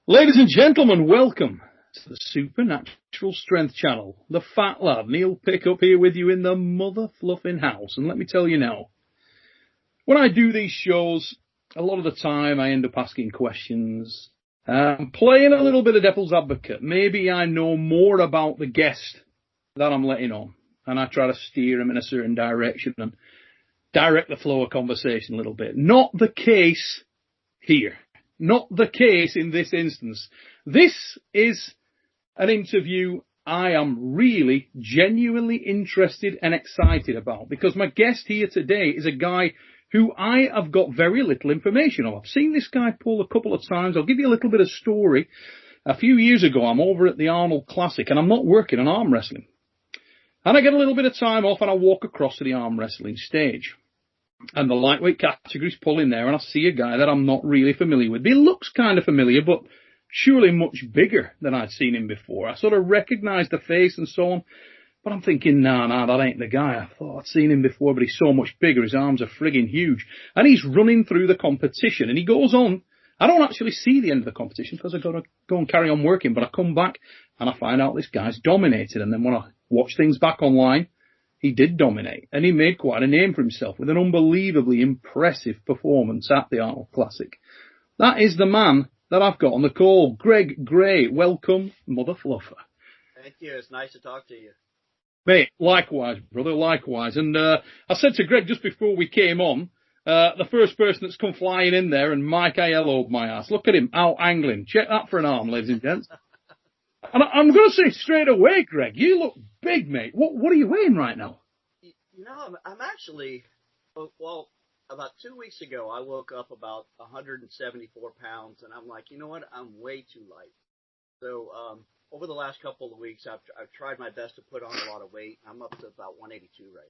Ladies and gentlemen, welcome to the Supernatural Strength Channel. The fat lad, Neil Pickup, here with you in the mother fluffing house. And let me tell you now, when I do these shows, a lot of the time I end up asking questions, playing a little bit of devil's advocate. Maybe I know more about the guest that I'm letting on, and I try to steer him in a certain direction and direct the flow of conversation a little bit. Not the case here. Not the case in this instance. This is an interview I am really genuinely interested and excited about, because my guest here today is a guy who I have got very little information on. I've seen this guy pull a couple of times. I'll give you a little bit of story. A few years ago, I'm over at the Arnold Classic, and I'm not working on arm wrestling. And I get a little bit of time off, and I walk across to the arm wrestling stage. And the lightweight categories pull in there, and I see a guy that I'm not really familiar with. He looks kind of familiar, but surely much bigger than I'd seen him before. I sort of recognise the face and so on, but I'm thinking, nah, that ain't the guy. I thought I'd seen him before, but he's so much bigger. His arms are frigging huge. And he's running through the competition, and he goes on. I don't actually see the end of the competition because I've got to go and carry on working, but I come back and I find out this guy's dominated. And then when I watch things back online, he did dominate, and he made quite a name for himself with an unbelievably impressive performance at the Arnold Classic. That is the man that I've got on the call, Greg Gray. Welcome, Mother Fluffer. Thank you. It's nice to talk to you. Mate, likewise, brother, likewise. And I said to Greg just before we came on, the first person that's come flying in there, and Mike Aiello'd my ass. Look at him, out angling. Check that for an arm, ladies and gents. And I'm going to say straight away, Greg, you look big, mate. What are you weighing right now? You know, I'm actually, well, about 2 weeks ago, I woke up about 174 pounds, and I'm like, you know what? I'm way too light. So over the last couple of weeks, I've tried my best to put on a lot of weight. I'm up to about 182 right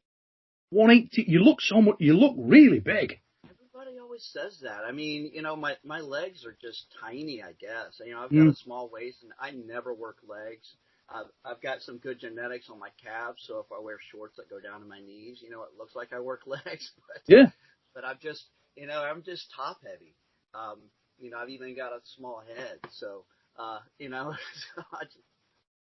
now. 180? You look really big. Everybody always says that. I mean, you know, my legs are just tiny, I guess. You know, I've got a small waist, and I never work legs. I've got some good genetics on my calves, so if I wear shorts that go down to my knees, you know, it looks like I work legs. But, yeah. But I'm just top heavy. You know, I've even got a small head. So, you know,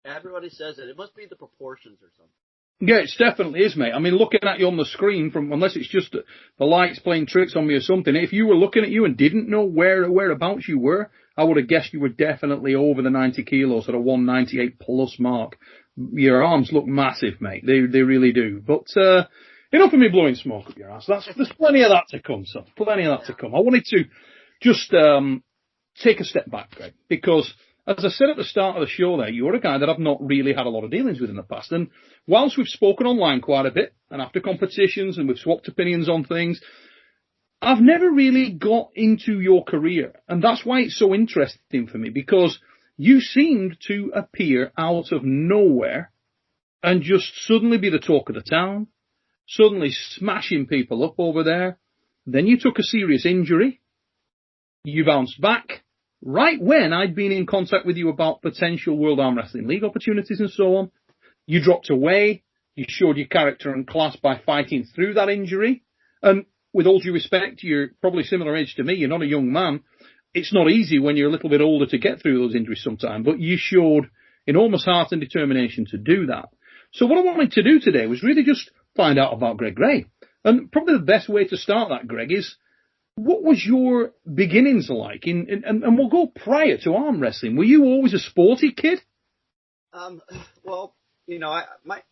everybody says it. It must be the proportions or something. Yeah, it definitely is, mate. I mean, looking at you on the screen, unless it's just the lights playing tricks on me or something, if you were looking at you and didn't know whereabouts you were, I would have guessed you were definitely over the 90 kilos at a 198 plus mark. Your arms look massive, mate. They really do. But enough of me blowing smoke up your ass. There's plenty of that to come, son. Plenty of that to come. I wanted to just take a step back, Greg, because as I said at the start of the show there, you're a guy that I've not really had a lot of dealings with in the past. And whilst we've spoken online quite a bit, and after competitions, and we've swapped opinions on things, I've never really got into your career. And that's why it's so interesting for me, because you seemed to appear out of nowhere and just suddenly be the talk of the town, suddenly smashing people up over there. Then you took a serious injury. You bounced back. Right when I'd been in contact with you about potential World Arm Wrestling League opportunities and so on, you dropped away. You showed your character and class by fighting through that injury. And with all due respect, you're probably similar age to me. You're not a young man. It's not easy when you're a little bit older to get through those injuries sometimes, but you showed enormous heart and determination to do that. So what I wanted to do today was really just find out about Greg Gray. And probably the best way to start that, Greg, is what was your beginnings like? And we'll go prior to arm wrestling. Were you always a sporty kid? Well, you know,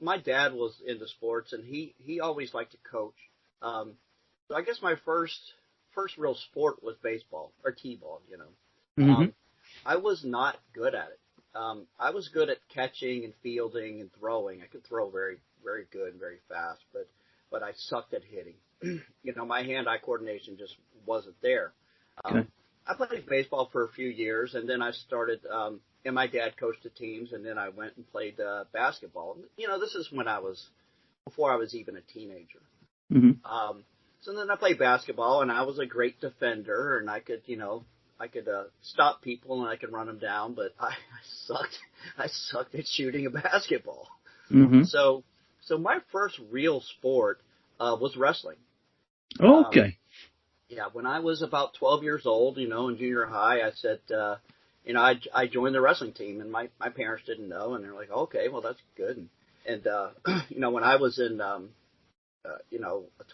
my dad was into sports, and he always liked to coach. So I guess my first real sport was baseball or t-ball. You know, I was not good at it. I was good at catching and fielding and throwing. I could throw very, very good and very fast, but I sucked at hitting. You know, my hand-eye coordination just wasn't there. Okay. I played baseball for a few years, and then I started, and my dad coached the teams, and then I went and played basketball. You know, this is before I was even a teenager. Mm-hmm. So then I played basketball, and I was a great defender, and I could stop people and I could run them down, but I sucked at shooting a basketball. Mm-hmm. So my first real sport was wrestling. Okay. Yeah, when I was about 12 years old, you know, in junior high, I said, I joined the wrestling team, and my parents didn't know, and they're like, okay, well, that's good. And when I was in, a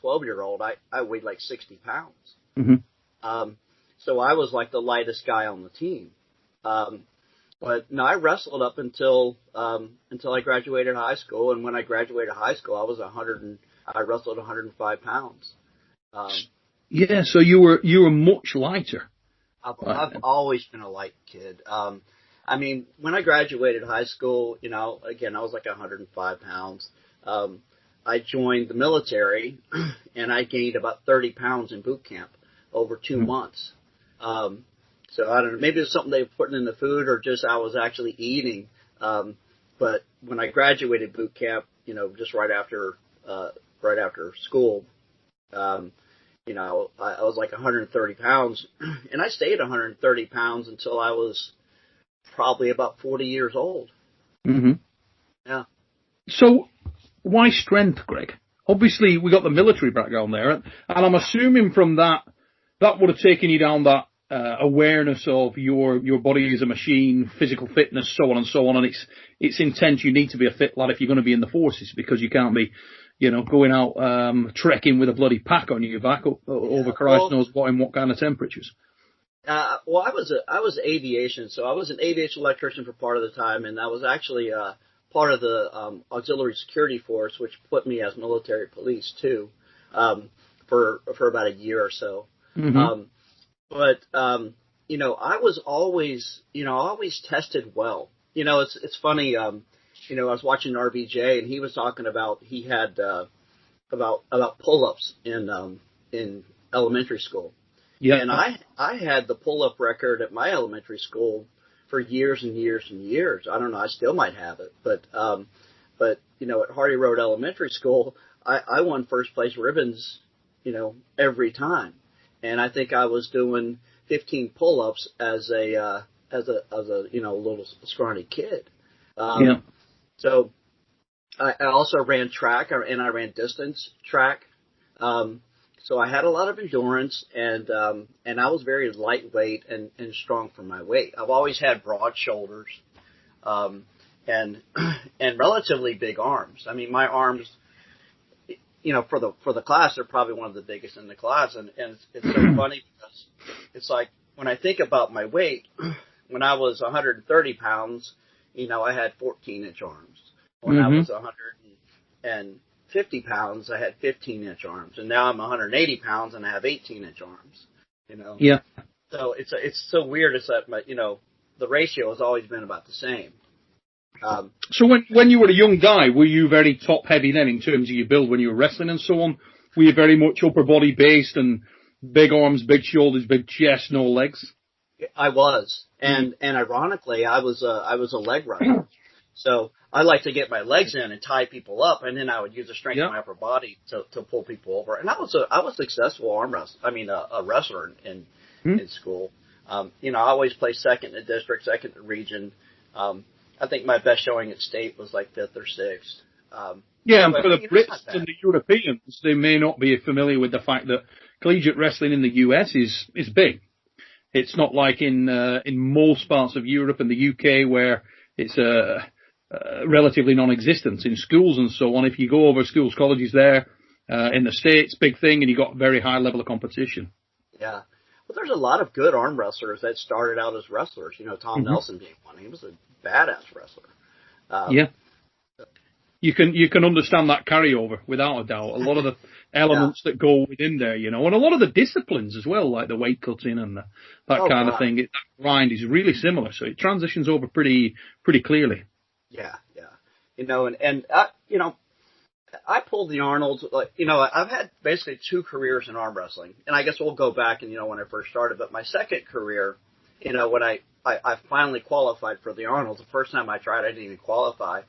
12-year-old, I weighed like 60 pounds. Mm-hmm. So I was like the lightest guy on the team. But no, I wrestled up until I graduated high school, and when I graduated high school, I wrestled 105 pounds. Yeah, so you were much lighter. I've always been a light kid. I mean, when I graduated high school, again, I was like 105 pounds. I joined the military, and I gained about 30 pounds in boot camp over 2 months. So I don't know, maybe it's something they were putting in the food or just I was actually eating. But when I graduated boot camp, just right after school, I was like 130 pounds, and I stayed 130 pounds until I was probably about 40 years old. Mm-hmm. Yeah. So why strength, Greg? Obviously, we got the military background there, and I'm assuming from that would have taken you down that awareness of your body is a machine, physical fitness, so on and so on, and it's intense. You need to be a fit lad if you're going to be in the forces, because you can't be, going out trekking with a bloody pack on your back over Christ knows what in what kind of temperatures. Well, I was aviation, so I was an aviation electrician for part of the time, and I was actually part of the auxiliary security force, which put me as military police too, for about a year or so. Mm-hmm. But I was always tested well. It's funny. I was watching RBJ, and he was talking about he had about pull-ups in elementary school. Yeah. And I had the pull-up record at my elementary school for years and years and years. I don't know. I still might have it, but at Hardy Road Elementary School, I won first place ribbons, every time. And I think I was doing 15 pull-ups as a little scrawny kid. So I also ran track, and I ran distance track. So I had a lot of endurance, and I was very lightweight and strong for my weight. I've always had broad shoulders, and relatively big arms. I mean, my arms, for the class, they're probably one of the biggest in the class, and it's so funny because it's like when I think about my weight, when I was 130 pounds, I had 14-inch arms. When I was 150 pounds, I had 15-inch arms, and now I'm 180 pounds and I have 18-inch arms. Yeah. So it's so weird. It's that the ratio has always been about the same. So when you were a young guy, were you very top heavy then in terms of your build when you were wrestling and so on? Were you very much upper body based and big arms, big shoulders, big chest, no legs? I was, and ironically, I was a leg runner. So I like to get my legs in and tie people up, and then I would use the strength of my upper body to pull people over. And I was a successful a wrestler in school. I always placed second in the district, second in the region. I think my best showing at state was like 5th or 6th. And for the Brits and the Europeans, they may not be familiar with the fact that collegiate wrestling in the US is big. It's not like in most parts of Europe and the UK where it's relatively non-existent in schools and so on. If you go over schools, colleges there in the States, big thing, and you got a very high level of competition. Yeah. Well, there's a lot of good arm wrestlers that started out as wrestlers. Tom Nelson being one. He was a badass wrestler. You can understand that carryover without a doubt. A lot of the elements that go within there, and a lot of the disciplines as well, like the weight cutting and that kind of thing. That grind is really similar, so it transitions over pretty clearly. Yeah. I pulled the Arnolds. I've had basically 2 careers in arm wrestling, and I guess we'll go back and when I first started. But my second career, when I finally qualified for the Arnolds. The first time I tried, I didn't even qualify.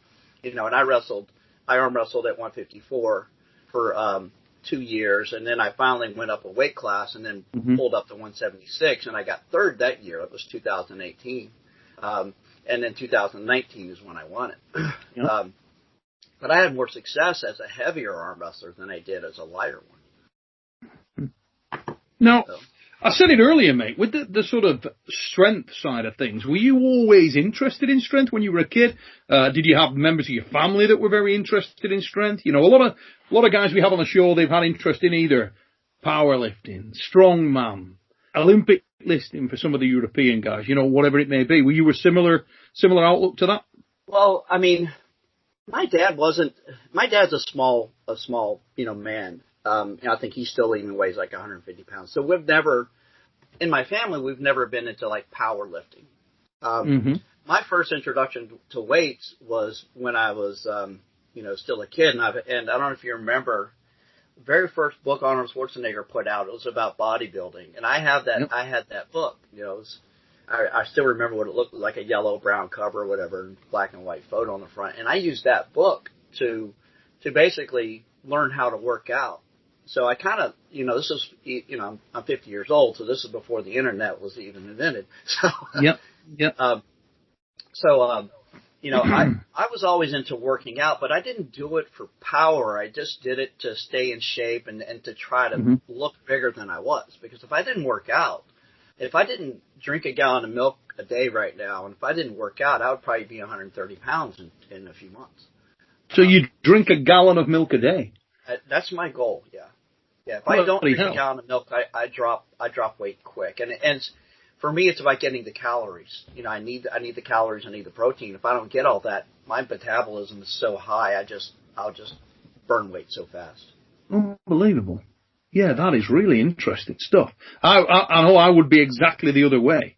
And I arm wrestled at 154 for 2 years, and then I finally went up a weight class and then pulled up to 176, and I got 3rd that year. It was 2018. And then 2019 is when I won it. But I had more success as a heavier arm wrestler than I did as a lighter one. Now, I said it earlier, mate, with the sort of strength side of things, were you always interested in strength when you were a kid? Did you have members of your family that were very interested in strength? You know, a lot of guys we have on the show, they've had interest in either powerlifting, strongman, Olympic listing for some of the European guys, you know, whatever it may be. Were you a similar outlook to that? Well, I mean, my dad's a small, man. I think he still even weighs like 150 pounds. So in my family, we've never been into like powerlifting. My first introduction to weights was when I was, still a kid. And I don't know if you remember, the very first book Arnold Schwarzenegger put out, it was about bodybuilding. And I had that book, I still remember what it looked like, a yellow, brown cover, whatever, and black and white photo on the front. And I used that book to basically learn how to work out. So I kind of, this is, I'm 50 years old, so this is before the internet was even invented. So, Yep. I was always into working out, but I didn't do it for power. I just did it to stay in shape and to try to look bigger than I was. Because if I didn't work out, if I didn't drink a gallon of milk a day right now, and if I didn't work out, I would probably be 130 pounds in a few months. So you drink a gallon of milk a day? That's my goal. Yeah. If I don't drink a gallon of milk, I drop weight quick. And for me, it's about getting the calories. I need the calories. I need the protein. If I don't get all that, my metabolism is so high. I'll just burn weight so fast. Unbelievable. Yeah, that is really interesting stuff. I know I would be exactly the other way.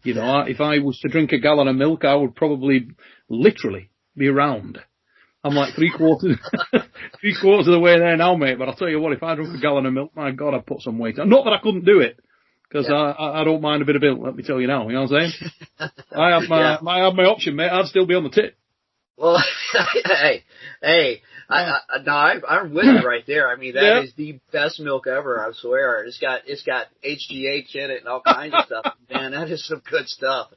If I was to drink a gallon of milk, I would probably literally be round. I'm like three quarters of the way there now, mate. But I'll tell you what, if I drunk a gallon of milk, my God, I'd put some weight on. Not that I couldn't do it, because I don't mind a bit of milk, let me tell you now. You know what I'm saying? I have my option, mate. I'd still be on the tip. Well, hey, I'm with you right there. I mean, that is the best milk ever, I swear. It's got HGH in it and all kinds of stuff. Man, that is some good stuff,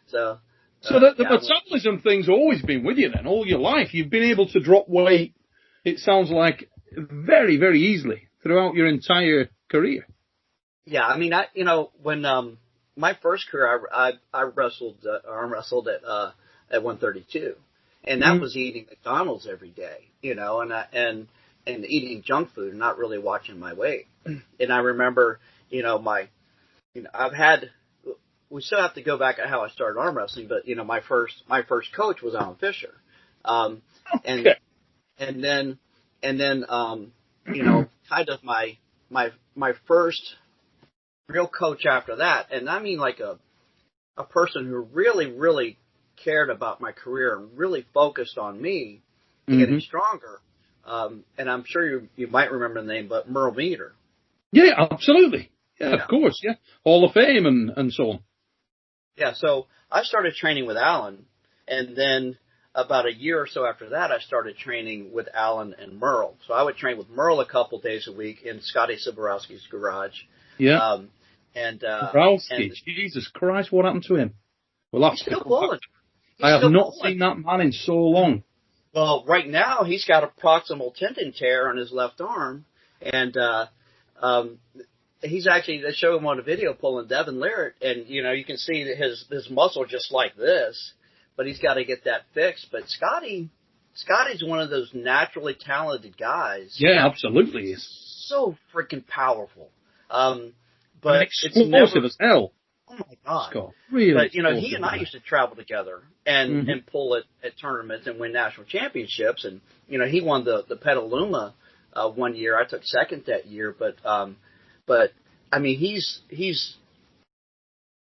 so. So the metabolism thing's always been with you then, all your life. You've been able to drop weight, it sounds like, very, very easily throughout your entire career. Yeah, I mean, when my first career, I arm wrestled at 132, and that was eating McDonald's every day, and eating junk food and not really watching my weight. And I remember, we still have to go back at how I started arm wrestling, but my first coach was Alan Fisher, and then kind of my first real coach after that, and I mean like a person who really cared about my career and really focused on me getting stronger. And I'm sure you might remember the name, but Merle Meter. Yeah, absolutely. Yeah, of course. Yeah, Hall of Fame and so on. Yeah, so I started training with Alan, and then about a year or so after that, I started training with Alan and Merle. So I would train with Merle a couple days a week in Scotty Soborowski's garage. Yeah. Soborowski, Jesus Christ, what happened to him? Well, he's still pulling. I have not seen that man in so long. Well, right now he's got a proximal tendon tear on his left arm, and he's actually, they show him on a video pulling Devin Larratt, and, you can see his muscle just like this, but he's got to get that fixed. But Scotty's one of those naturally talented guys. Yeah, absolutely. He's so freaking powerful. But explosive as hell. Oh my God. Scott, really? But, he and I used to travel together and pull at tournaments and win national championships. And, he won the Petaluma one year. I took second that year, but I mean,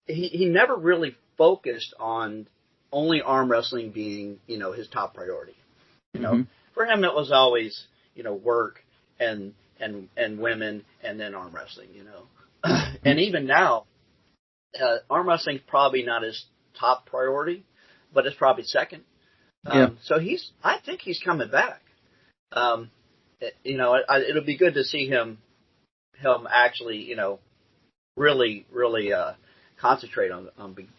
he never really focused on only arm wrestling being, his top priority. For him, it was always, work and women and then arm wrestling, And even now, arm wrestling's probably not his top priority, but it's probably second. So I think he's coming back. It'll be good to see him actually, really concentrate on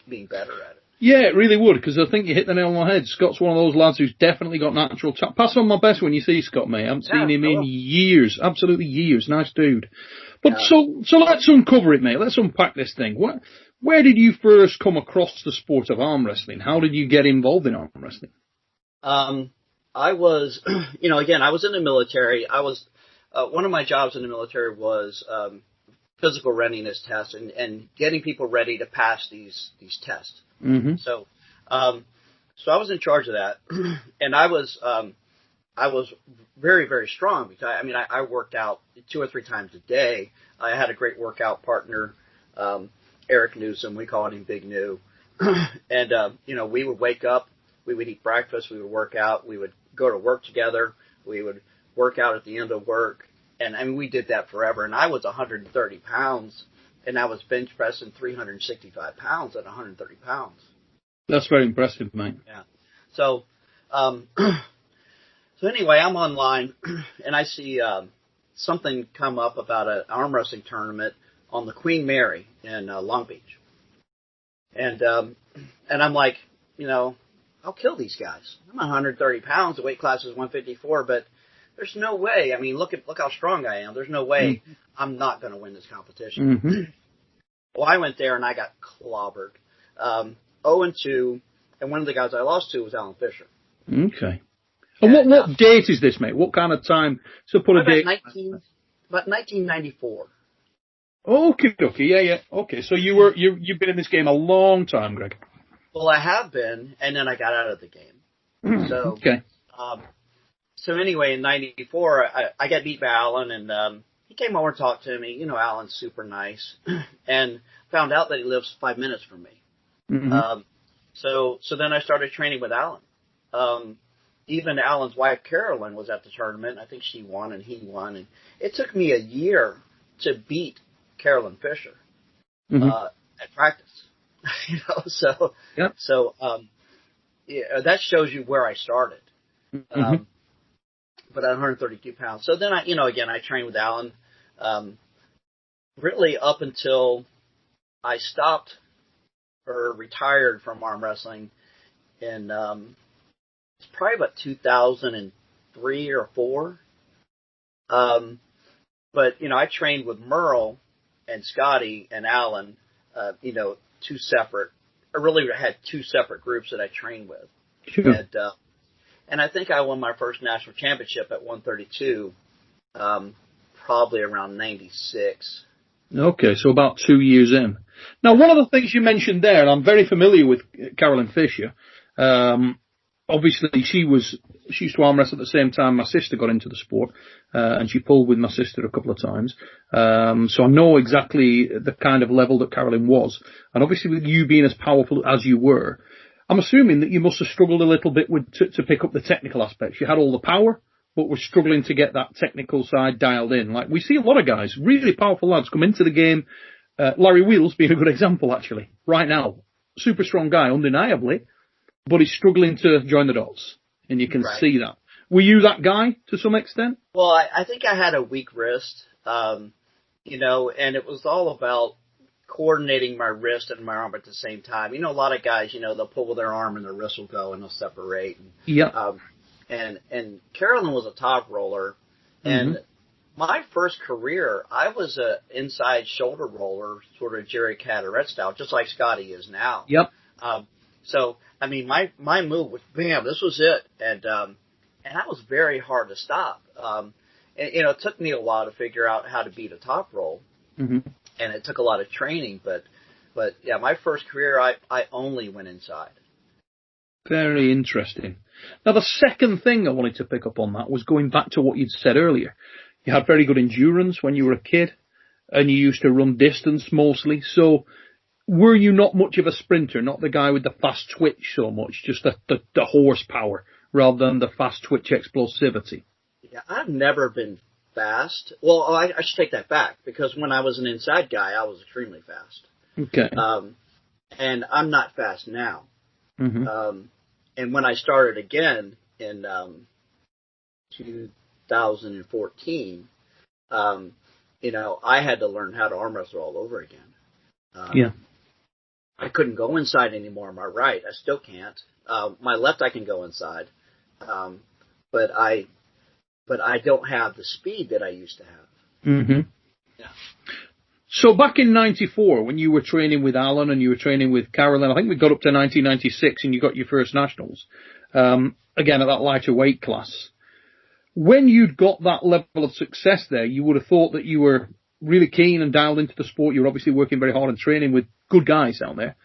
being better at it. Yeah, it really would, because I think you hit the nail on the head. Scott's one of those lads who's definitely got natural talent. Pass on my best when you see Scott, mate. I haven't seen him in years. Absolutely years. Nice dude. But so let's uncover it, mate. Let's unpack this thing. Where did you first come across the sport of arm wrestling? How did you get involved in arm wrestling? I was, again, I was in the military. I was, one of my jobs in the military was physical readiness tests and getting people ready to pass these tests. Mm-hmm. So I was in charge of that, and I was very, very strong because I worked out 2 or 3 times a day. I had a great workout partner, Eric Newsom. We called him Big New, and we would wake up, we would eat breakfast, we would work out, we would go to work together, we would work out at the end of work, and we did that forever. And I was 130 pounds, and I was bench pressing 365 pounds at 130 pounds. That's very impressive, mate. Yeah. So, so anyway, I'm online, and I see something come up about an arm wrestling tournament on the Queen Mary in Long Beach, and I'm like, I'll kill these guys. I'm 130 pounds. The weight class is 154, but there's no way. I mean, look how strong I am. There's no way I'm not going to win this competition. Mm-hmm. Well, I went there and I got clobbered. 0-2, and one of the guys I lost to was Alan Fisher. Okay. And what date is this, mate? What kind of time? So put a date. About 1994. Okay, yeah. Okay, so you've been in this game a long time, Greg. Well, I have been, and then I got out of the game. So, okay. So anyway, in '94, I got beat by Alan, and he came over and talked to me. Alan's super nice, and found out that he lives 5 minutes from me. Mm-hmm. So then I started training with Alan. Even Alan's wife, Carolyn, was at the tournament. I think she won and he won. And it took me a year to beat Carolyn Fisher at practice. So that shows you where I started. Mm-hmm. But at 132 pounds. So then I trained with Alan, really up until I stopped or retired from arm wrestling in, it's probably about 2003 or 4. But, I trained with Merle and Scotty and Alan, two separate, I really had 2 separate groups that I trained with. Sure. And I think I won my first national championship at 132, probably around 96. Okay, so about 2 years in. Now, one of the things you mentioned there, and I'm very familiar with Carolyn Fisher, obviously she used to arm wrestle at the same time my sister got into the sport, and she pulled with my sister a couple of times. So I know exactly the kind of level that Carolyn was. And obviously with you being as powerful as you were, I'm assuming that you must have struggled a little bit to pick up the technical aspects. You had all the power, but were struggling to get that technical side dialed in. Like we see a lot of guys, really powerful lads, come into the game. Larry Wheels being a good example, actually, right now. Super strong guy, undeniably, but he's struggling to join the dots, and you can see that. Were you that guy to some extent? Well, I think I had a weak wrist, and it was all about coordinating my wrist and my arm at the same time. A lot of guys, they'll pull with their arm and their wrist will go and they'll separate. Yeah. And Carolyn was a top roller, and my first career, I was a inside shoulder roller, sort of Jerry Caderet style, just like Scotty is now. Yep. So, my move was, bam, this was it. And that was very hard to stop. It took me a while to figure out how to beat a top roll. Mm-hmm. And it took a lot of training, but yeah, my first career, I only went inside. Very interesting. Now, the second thing I wanted to pick up on that was going back to what you'd said earlier. You had very good endurance when you were a kid, and you used to run distance mostly. So were you not much of a sprinter, not the guy with the fast twitch so much, just the horsepower rather than the fast twitch explosivity? Yeah, I've never been fast. Well, I should take that back, because when I was an inside guy, I was extremely fast. Okay. And I'm not fast now. Mm-hmm. And when I started again in 2014, I had to learn how to arm wrestle all over again. Yeah. I couldn't go inside anymore on my right. I still can't. My left I can go inside, but I don't have the speed that I used to have. Mm-hmm. Yeah. So back in '94, when you were training with Alan and you were training with Carolyn, I think we got up to 1996 and you got your first nationals, again at that lighter weight class. When you'd got that level of success there, you would have thought that you were really keen and dialed into the sport. You were obviously working very hard and training with good guys down there.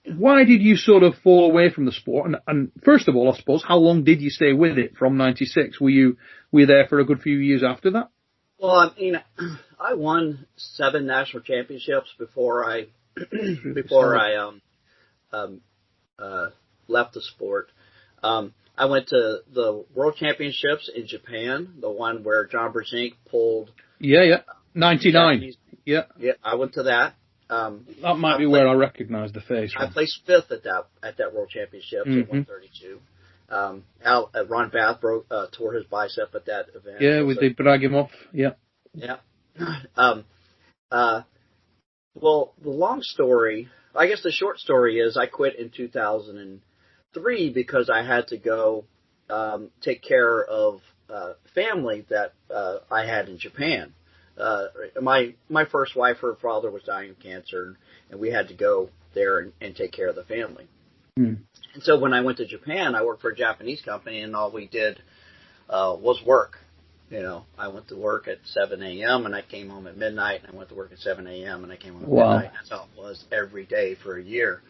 Why did you sort of fall away from the sport? And first of all, I suppose, how long did you stay with it from '96? Were you there for a good few years after that? Well, I mean, I won 7 national championships before I left the sport. I went to the World Championships in Japan, the one where John Brzezinski pulled. Yeah, 99. Yeah, I went to that. That might be where I recognize the face. I placed 5th at that World Championships at 132. Ron Bath tore his bicep at that event. Yeah, they drag him off. Yeah. Yeah. Well, the long story, I guess the short story is I quit in 2003 because I had to go take care of family that I had in Japan. My first wife, her father was dying of cancer, and we had to go there and take care of the family. Mm. And so when I went to Japan, I worked for a Japanese company, and all we did was work. You know, I went to work at 7 a.m. and I came home at midnight, and I went to work at 7 a.m. and I came home at midnight. That's how it was every day for a year.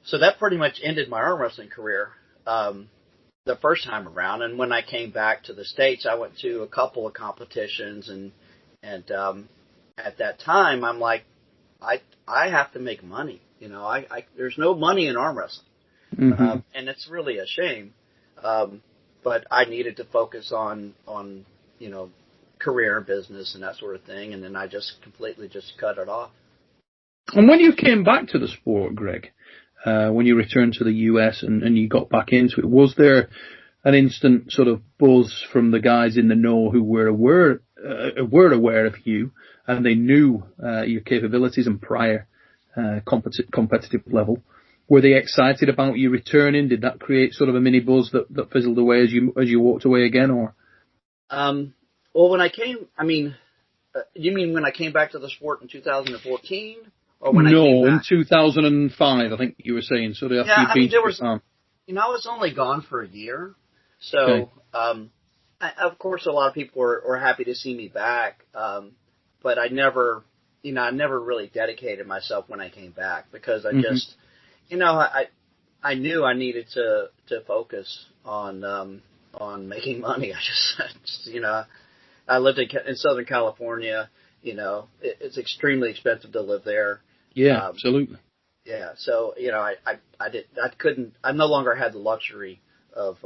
So that pretty much ended my arm wrestling career the first time around. And when I came back to the States, I went to a couple of competitions, and at that time, I'm like, I have to make money. You know, there's no money in arm wrestling, and it's really a shame. But I needed to focus on career and business and that sort of thing, and then I just completely cut it off. And when you came back to the sport, Greg, when you returned to the US and you got back into it, was there an instant sort of buzz from the guys in the know who were aware of you, and they knew your capabilities and prior competitive level? Were they excited about you returning? Did that create sort of a mini buzz that fizzled away as you walked away again, or? Well, when I came, you mean when I came back to the sport in 2014, or when I came back? In 2005, I think you were saying. So after I was only gone for a year, so of course a lot of people were happy to see me back, but I never really dedicated myself when I came back because I just. I knew I needed to focus on making money. I lived in Southern California. It's extremely expensive to live there. Yeah, absolutely. Yeah, so I no longer had the luxury of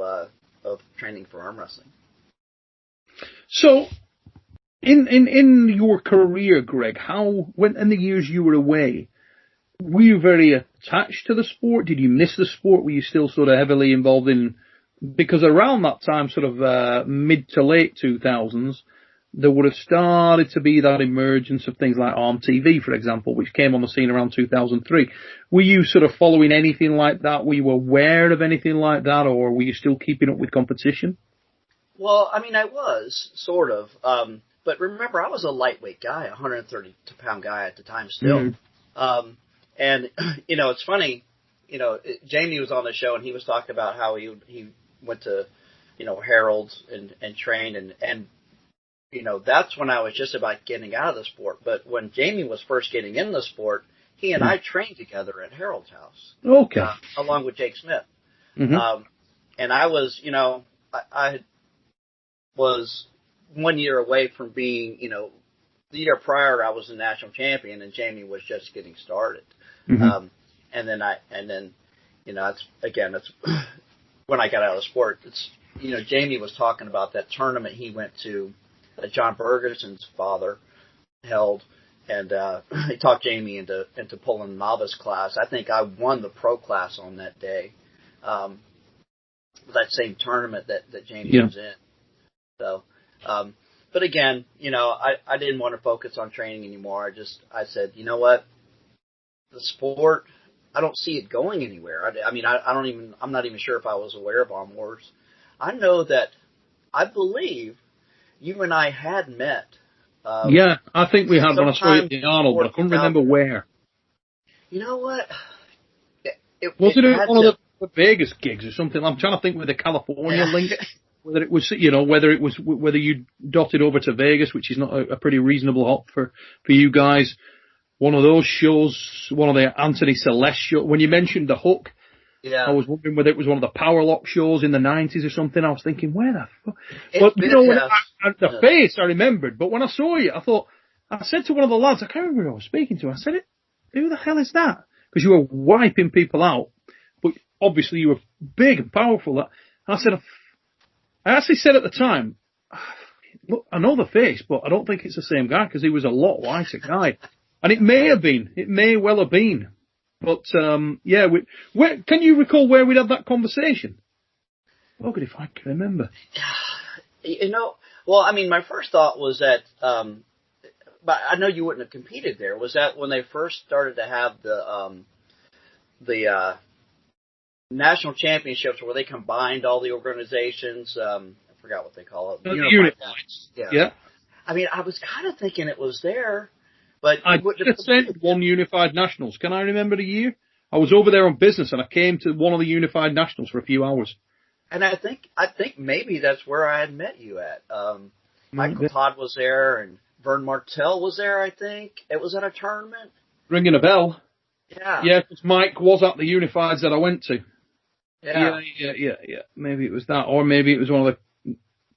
training for arm wrestling. So, in your career, Greg, when in the years you were away, were you very attached to the sport? Did you miss the sport? Were you still sort of heavily involved in? Because around that time, sort of mid to late 2000s, there would have started to be that emergence of things like Arm TV, for example, which came on the scene around 2003. Were you sort of following anything like that? Were you aware of anything like that, or were you still keeping up with competition? Well, I was, sort of. But remember, I was a lightweight guy, a 132-pound guy at the time still. And, it's funny, Jamie was on the show and he was talking about how he went to, Harold's and trained and that's when I was just about getting out of the sport. But when Jamie was first getting in the sport, he and I trained together at Harold's house. Okay. Along with Jake Smith. Mm-hmm. And I was, I was 1 year away from being, the year prior I was a national champion and Jamie was just getting started. Mm-hmm. And then it's when I got out of the sport, Jamie was talking about that tournament he went to that John Bergerson's father held, and he talked Jamie into pulling the novice class. I think I won the pro class on that day, that same tournament that Jamie was in. So, but again, I didn't want to focus on training anymore. I said, you know what? The sport I don't see it going anywhere. I'm not even sure if I was aware of Arm Wars. I know that I believe you and I had met. Yeah, I think we had when I saw you at the Arnold, but I couldn't remember where. You know what? Was it one of the Vegas gigs or something? I'm trying to think with the California link. Whether it was, whether you dotted over to Vegas, which is not a pretty reasonable hop for you guys. One of those shows, one of the Anthony Celeste shows. When you mentioned the Hook, I was wondering whether it was one of the Power Lock shows in the 90s or something. I was thinking, where the fuck? But the face I remembered. But when I saw you, I said to one of the lads, I can't remember who I was speaking to. I said, who the hell is that? Because you were wiping people out, but obviously you were big and powerful. And I actually said at the time, look, I know the face, but I don't think it's the same guy because he was a lot lighter guy. And it may well have been. But, can you recall where we'd had that conversation? Oh, good if I can remember. My first thought was that, but I know you wouldn't have competed there. Was that when they first started to have the national championships where they combined all the organizations? I forgot what they call it. The Unifieds. Yeah. I mean, I was kind of thinking it was there, but I just attended one Unified Nationals. Can I remember the year? I was over there on business, and I came to one of the Unified Nationals for a few hours. And I think maybe that's where I had met you at. Michael Todd was there, and Vern Martell was there. I think it was at a tournament. Ringing a bell. Yeah. Yeah, because Mike was at the Unifieds that I went to. Yeah. Yeah. Maybe it was that, or maybe it was one of the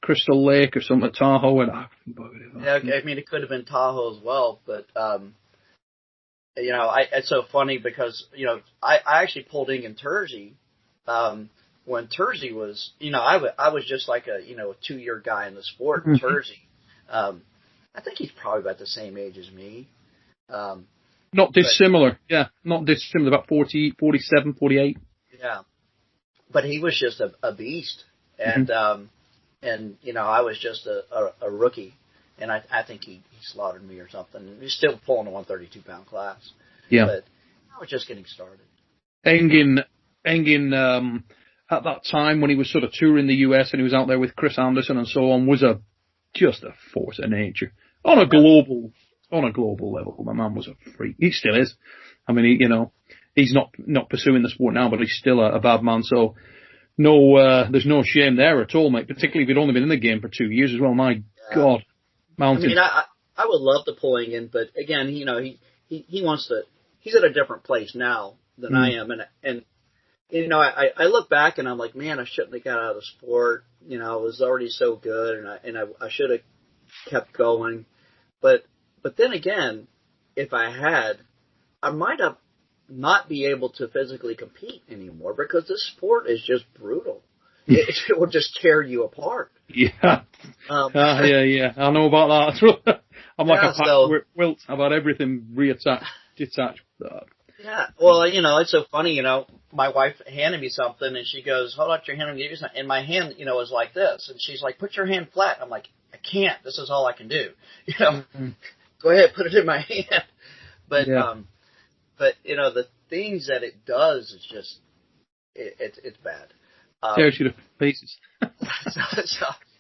Crystal Lake or something at Tahoe. It could have been Tahoe as well, but it's so funny because I actually pulled in Terzi when Terzi was I was just like a 2-year guy in the sport. And Terzi, I think he's probably about the same age as me. Not dissimilar, not dissimilar, about 40, 47, 48. Yeah, but he was just a beast, and I was just a rookie, and I think he slaughtered me or something. He's still pulling a 132-pound class. Yeah, but I was just getting started. Engin, at that time when he was sort of touring the US and he was out there with Chris Anderson and so on, was just a force of nature on a global level. My man was a freak. He still is. I mean, he's not pursuing the sport now, but he's still a bad man. So there's no shame there at all, mate. Particularly if you'd only been in the game for 2 years as well. My God, mountain. I mean, I would love to pull in, but again, he wants to. He's at a different place now than I am, and I look back and I'm like, man, I shouldn't have got out of the sport. I was already so good, and I should have kept going, but then again, if I had, I might have not be able to physically compete anymore because this sport is just brutal. It will just tear you apart. Yeah. Yeah. I know about that. I'm like a patchwork quilt. I've had everything reattached, detached. Yeah. Well, it's so funny, my wife handed me something and she goes, hold out your hand and give you something. And my hand, is like this. And she's like, put your hand flat. I'm like, I can't. This is all I can do. Go ahead, put it in my hand. But, the things that it does is just, it's bad. Tears you to pieces.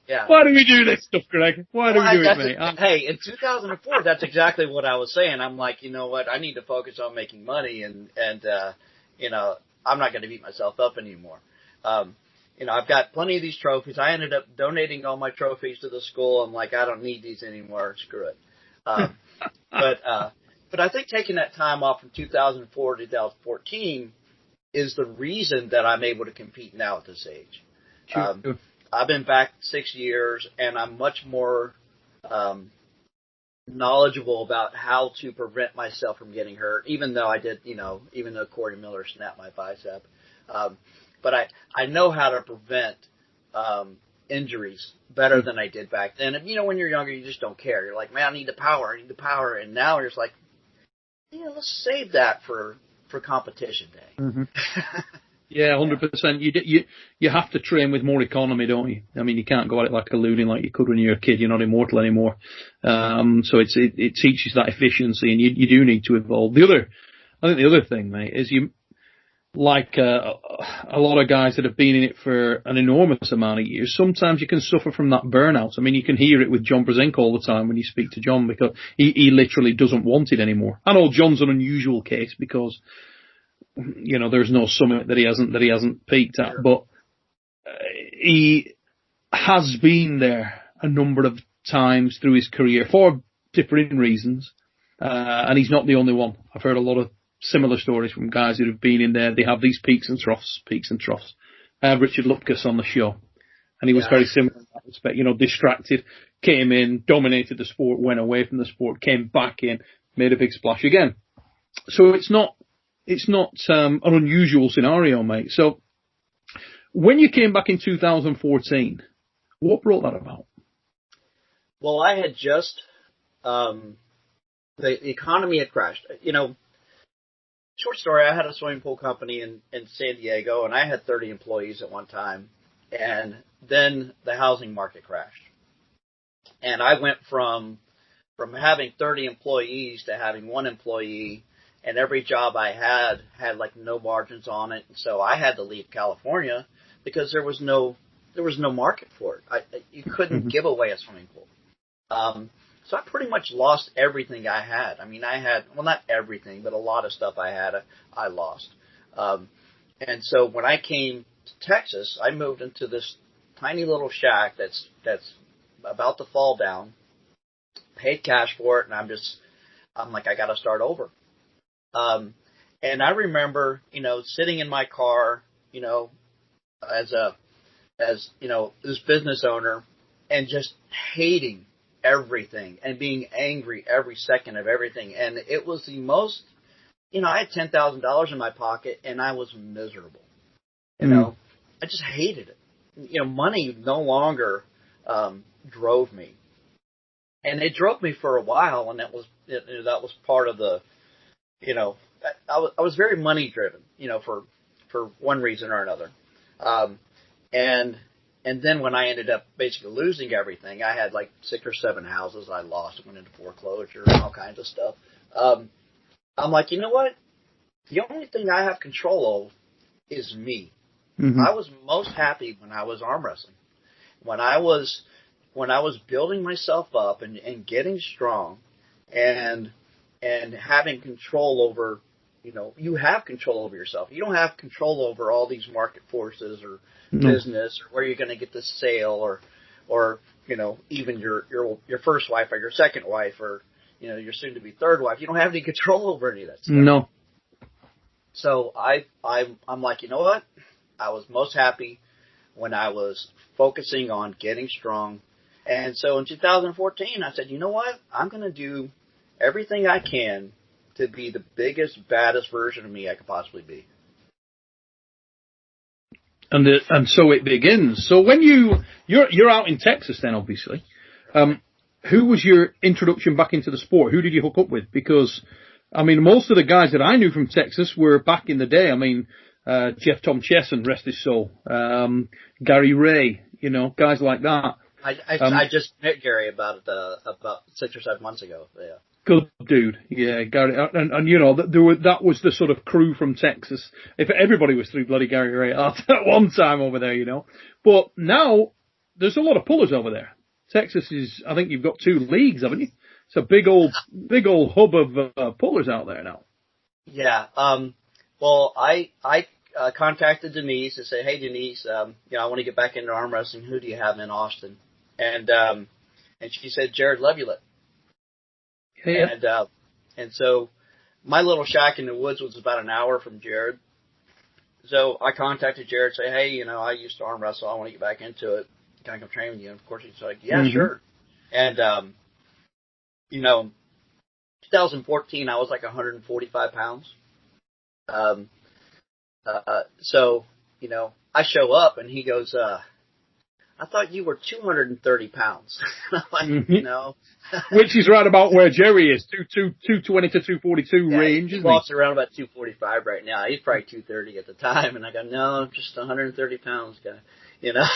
Yeah. Why do we do this stuff, Greg? Why do we do it, mate? Hey, in 2004, that's exactly what I was saying. I'm like, you know what? I need to focus on making money, and I'm not going to beat myself up anymore. I've got plenty of these trophies. I ended up donating all my trophies to the school. I'm like, I don't need these anymore. Screw it. But I think taking that time off from 2004 to 2014 is the reason that I'm able to compete now at this age. Sure. I've been back 6 years, and I'm much more knowledgeable about how to prevent myself from getting hurt, even though even though Corey Miller snapped my bicep. But I know how to prevent injuries better than I did back then. And, when you're younger, you just don't care. You're like, man, I need the power. And now you're just like, let's save that for competition day. Mm-hmm. Yeah, 100%. You have to train with more economy, don't you? I mean, you can't go at it like a loony like you could when you're a kid. You're not immortal anymore. So it teaches that efficiency, and you do need to evolve. I think the other thing, mate, is like a lot of guys that have been in it for an enormous amount of years, sometimes you can suffer from that burnout. I mean, you can hear it with John Brzezinski all the time when you speak to John, because he literally doesn't want it anymore. I know John's an unusual case because, you know, there's no summit that he hasn't peaked at, but he has been there a number of times through his career for differing reasons, and he's not the only one. I've heard a lot of similar stories from guys who have been in there. They have these peaks and troughs. I had Richard Lupkus on the show, and he was very similar in that respect. You know, distracted, came in, dominated the sport, went away from the sport, came back in, made a big splash again. So it's not an unusual scenario, mate. So when you came back in 2014, what brought that about? Well, I had just the economy had crashed. You know, short story, I had a swimming pool company in San Diego, and I had 30 employees at one time. And then the housing market crashed. And I went from having 30 employees to having one employee, and every job I had like no margins on it. And so I had to leave California because there was no market for it. You couldn't give away a swimming pool. So I pretty much lost everything I had. I mean, I had, well, not everything, but a lot of stuff I had, I lost. And so when I came to Texas, I moved into this tiny little shack that's about to fall down, paid cash for it, and I'm like, I got to start over. And I remember, you know, sitting in my car, you know, as you know, this business owner, and just hating everything and being angry every second of everything. And it was the most, you know, I had $10,000 in my pocket and I was miserable. You know, I just hated it. You know, money no longer drove me. And it drove me for a while, and that was part of the, you know, I was very money driven, you know, for one reason or another. And then when I ended up basically losing everything, I had like 6 or 7 houses I lost, went into foreclosure and all kinds of stuff. I'm like, you know what? The only thing I have control of is me. I was most happy when I was arm wrestling. When I was building myself up and getting strong and having control over, you know, you have control over yourself. You don't have control over all these market forces or business or where you're going to get the sale or you know, even your first wife or your second wife or, you know, your soon to be third wife. You don't have any control over any of that stuff. No. So I'm like, you know what? I was most happy when I was focusing on getting strong. And so in 2014, I said, you know what? I'm going to do everything I can to be the biggest, baddest version of me I could possibly be. And so it begins. So when you're out in Texas then, obviously, who was your introduction back into the sport? Who did you hook up with? Because, I mean, most of the guys that I knew from Texas were back in the day. I mean, Jeff Tom Chesson, rest his soul, Gary Ray, you know, guys like that. I just met Gary about 6 or 7 months ago. Yeah. Good dude, yeah, Gary, and you know that was the sort of crew from Texas. If everybody was through bloody Gary Ray at one time over there, you know, but now there's a lot of pullers over there. Texas is, I think you've got 2 leagues, haven't you? It's a big old hub of pullers out there now. Yeah. Well, I contacted Denise and said, hey Denise, you know, I want to get back into arm wrestling. Who do you have in Austin? And she said Jared Levulet. Yeah. And so my little shack in the woods was about an hour from Jared. So I contacted Jared, say, hey, you know, I used to arm wrestle. I want to get back into it. Can I come train with you? And of course he's like, yeah, sure. And, you know, 2014, I was like 145 pounds. So, you know, I show up and he goes, I thought you were 230 pounds. Like, you know. Which is right about where Jerry is, 220 to 242 range, he walks around about 245 right now. He's probably 230 at the time. And I go, no, I'm just 130 pounds guy. You know,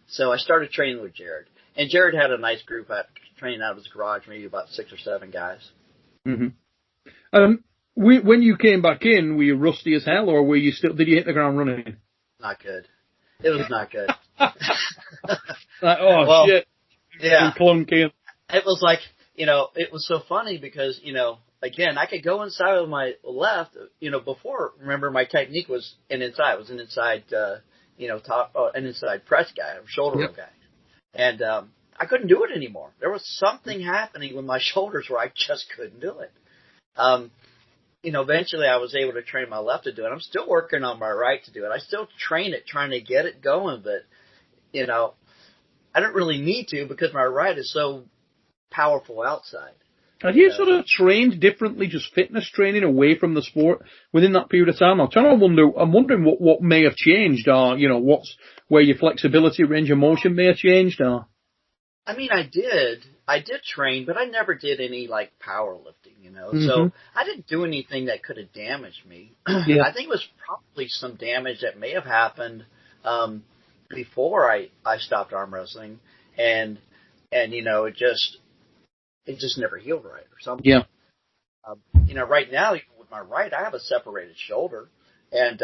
so I started training with Jared. And Jared had a nice group training out of his garage, maybe about 6 or 7 guys. When you came back in, were you rusty as hell, or did you hit the ground running? Not good. It was not good. Well, shit. Yeah. Clunky. It was like, it was so funny because, again, I could go inside with my left, before, remember, my technique was an inside. It was an inside, an inside press guy, a shoulder roll guy. And I couldn't do it anymore. There was something happening with my shoulders where I just couldn't do it. Eventually I was able to train my left to do it. I'm still working on my right to do it. I still train it, trying to get it going, but, I don't really need to because my right is so powerful outside. Have you sort of trained differently, just fitness training away from the sport within that period of time? I'm wondering what may have changed, or, where your flexibility, range of motion may have changed, or? I mean, I did train, but I never did any like powerlifting, so I didn't do anything that could have damaged me. Yeah. I think it was probably some damage that may have happened, before I stopped arm wrestling, and it just never healed right or something. Yeah. Right now, even with my right, I have a separated shoulder, and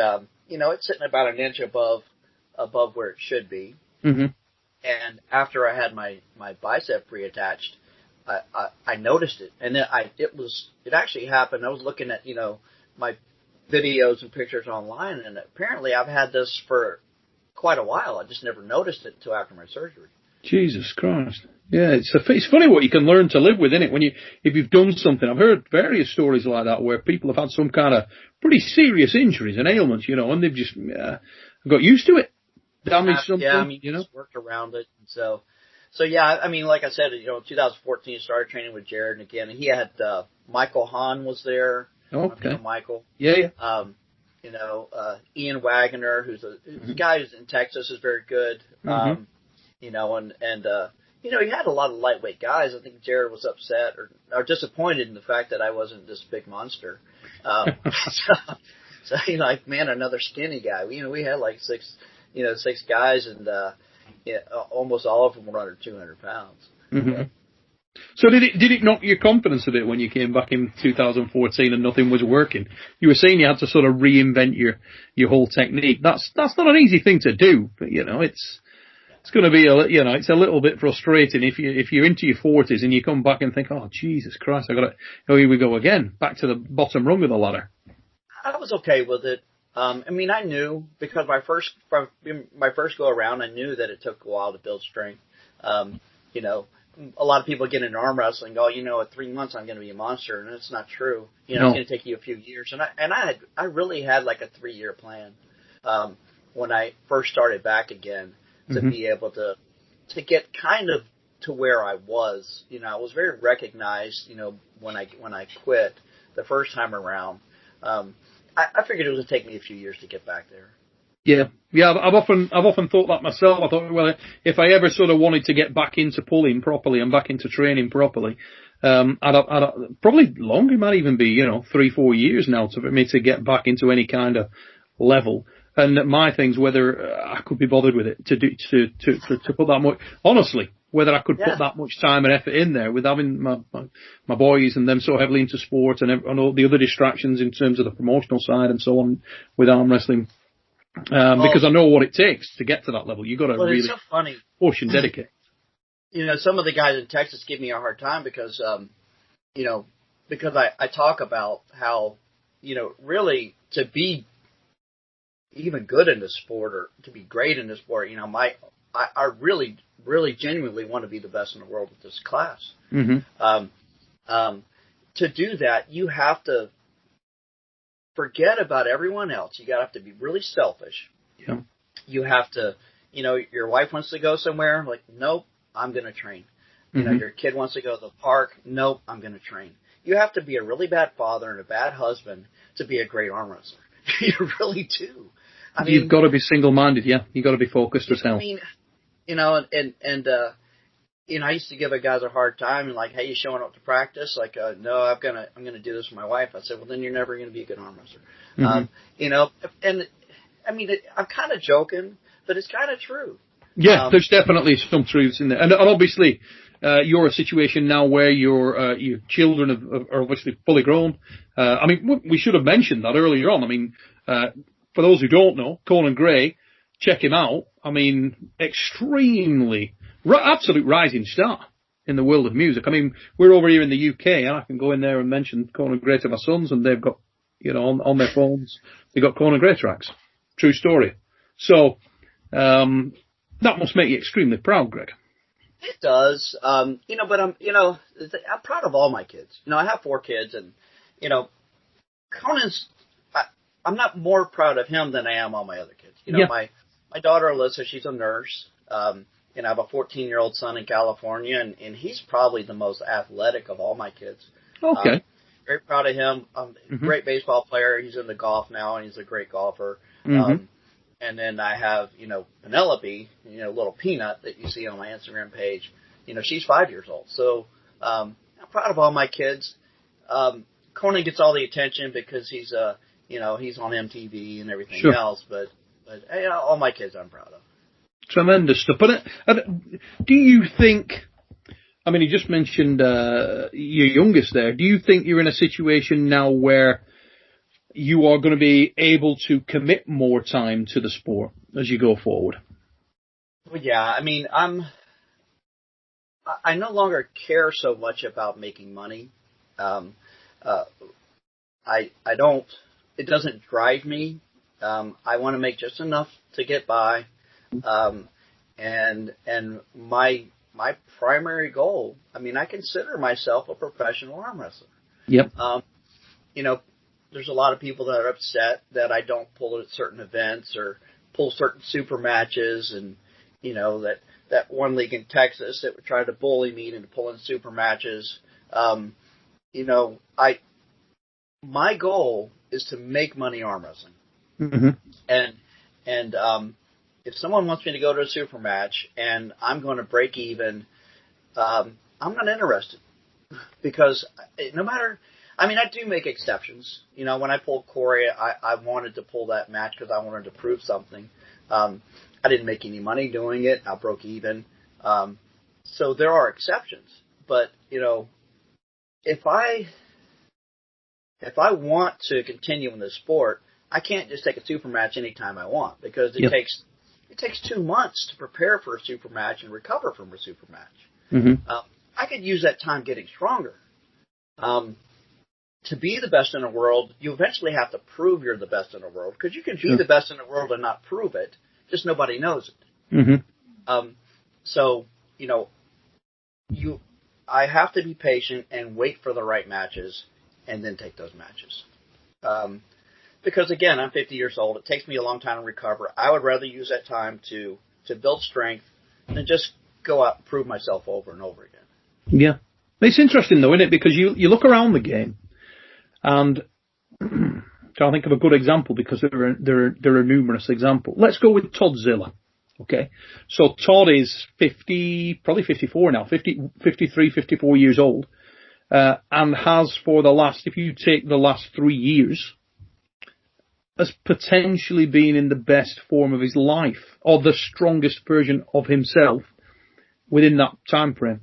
it's sitting about an inch above where it should be. Mm-hmm. And after I had my bicep reattached, I noticed it, and it actually happened. I was looking at my videos and pictures online, and apparently I've had this for quite a while. I just never noticed it until after my surgery. Jesus Christ. Yeah, it's funny what you can learn to live with, isn't it? If you've done something. I've heard various stories like that where people have had some kind of pretty serious injuries and ailments, and they've just got used to it. Damaged something, yeah, just worked around it. So yeah, I mean, like I said, in 2014, started training with Jared, and again, he had Michael Hahn was there. Okay. Michael. Yeah. Ian Wagner, who's a guy who's in Texas, is very good. Mm-hmm. He had a lot of lightweight guys. I think Jared was upset or disappointed in the fact that I wasn't this big monster. So he's like, man, another skinny guy. We had like six guys, and almost all of them were under 200 pounds. Mm-hmm. So did it knock your confidence a bit when you came back in 2014 and nothing was working? You were saying you had to sort of reinvent your whole technique. That's not an easy thing to do, but it's going to be it's a little bit frustrating if you're into your 40s and you come back and think, oh Jesus Christ, here we go again, back to the bottom rung of the ladder. I was okay with it. I knew because my first go around, I knew that it took a while to build strength. A lot of people get into arm wrestling and go, at 3 months I'm going to be a monster, and it's not true. It's going to take you a few years. And I really had like a 3-year plan when I first started back again to be able to get kind of to where I was. I was very recognized. When I quit the first time around, I figured it was going to take me a few years to get back there. Yeah. I've often thought that myself. I thought, well, if I ever sort of wanted to get back into pulling properly and back into training properly, I'd probably longer. It might even be 3-4 years now for me to get back into any kind of level. And my thing's whether I could be bothered with it to put that much. Honestly, whether I could put that much time and effort in there with having my boys and them so heavily into sport and all the other distractions in terms of the promotional side and so on with arm wrestling. Because I know what it takes to get to that level. You've got to really push and dedicate. Some of the guys in Texas give me a hard time because I talk about how, really to be even good in this sport or to be great in this sport, I really, really genuinely want to be the best in the world at this class. Mm-hmm. To do that, you have to forget about everyone else. You have to be really selfish. Yeah. You have to, your wife wants to go somewhere. Like, nope, I'm going to train. Your kid wants to go to the park. Nope, I'm going to train. You have to be a really bad father and a bad husband to be a great arm wrestler. You really do. You've got to be single-minded. Yeah, you've got to be focused as hell. I used to give the guys a hard time and like, hey, you showing up to practice? Like, no, I'm gonna do this with my wife. I said, well, then you're never going to be a good arm wrestler. Mm-hmm. I'm kind of joking, but it's kind of true. Yeah, there's definitely some truths in there. And obviously, you're a situation now where your children are obviously fully grown. I mean, we should have mentioned that earlier on. I mean, for those who don't know, Conan Gray, check him out. I mean, absolute rising star in the world of music. I mean, we're over here in the UK, and I can go in there and mention Conan Gray to my sons, and they've got, on their phones, they've got Conan Gray tracks. True story. So, that must make you extremely proud, Greg. It does. But I'm proud of all my kids. I have 4 kids, and, Conan's, I'm not more proud of him than I am all my other kids. My daughter, Alyssa, she's a nurse. I have a 14-year-old son in California, and he's probably the most athletic of all my kids. Okay. Very proud of him. Great baseball player. He's into golf now, and he's a great golfer. And then I have, Penelope, little peanut that you see on my Instagram page. She's 5 years old. So I'm proud of all my kids. Conan gets all the attention because he's he's on MTV and everything else. But all my kids I'm proud of. Tremendous stuff. But do you think, I mean, you just mentioned your youngest there. Do you think you're in a situation now where you are going to be able to commit more time to the sport as you go forward? Well, yeah. I mean, I no longer care so much about making money. I don't, it doesn't drive me. I want to make just enough to get by. And my primary goal, I mean, I consider myself a professional arm wrestler. Yep. There's a lot of people that are upset that I don't pull at certain events or pull certain super matches, and that one league in Texas that would try to bully me into pulling super matches. My goal is to make money arm wrestling. And if someone wants me to go to a super match and I'm going to break even, I'm not interested, because no matter. I mean, I do make exceptions. When I pulled Corey, I wanted to pull that match because I wanted to prove something. I didn't make any money doing it. I broke even. So there are exceptions. But, if I want to continue in this sport, I can't just take a super match anytime I want, because it takes 2 months to prepare for a super match and recover from a super match. I could use that time getting stronger. To be the best in the world, you eventually have to prove you're the best in the world, because you can be the best in the world and not prove it, just nobody knows it. So, I have to be patient and wait for the right matches and then take those matches. Because again, I'm 50 years old. It takes me a long time to recover. I would rather use that time to build strength than just go out and prove myself over and over again. Yeah. It's interesting though, isn't it? Because you look around the game, and trying to think of a good example, because there are numerous examples. Let's go with Todd Ziller. Okay. So Todd is 50, probably 54 now, 53, 54 years old, and has for the last, if you take the last 3 years, has potentially been in the best form of his life, or the strongest version of himself within that time frame.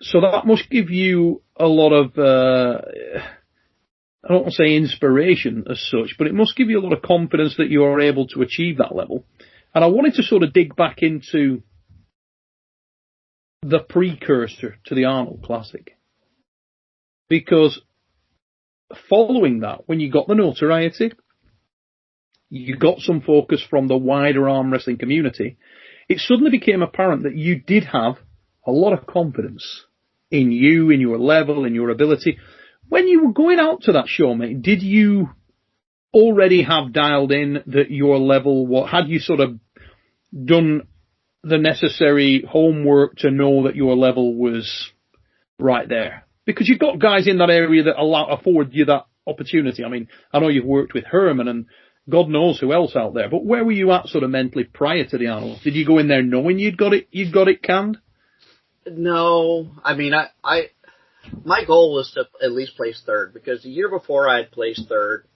So that must give you a lot of, I don't want to say inspiration as such, but it must give you a lot of confidence that you are able to achieve that level. And I wanted to sort of dig back into the precursor to the Arnold Classic, because following that, when you got the notoriety, you got some focus from the wider arm wrestling community, it suddenly became apparent that you did have a lot of confidence in you, in your level, in your ability. When you were going out to that show, mate, did you already have dialed in that your level, had you sort of done the necessary homework to know that your level was right there? Because you've got guys in that area that afford you that opportunity. I mean, I know you've worked with Herman and God knows who else out there, but where were you at sort of mentally prior to the Arnold? Did you go in there knowing you'd got it canned? No, I mean, my goal was to at least place third, because the year before I had placed third.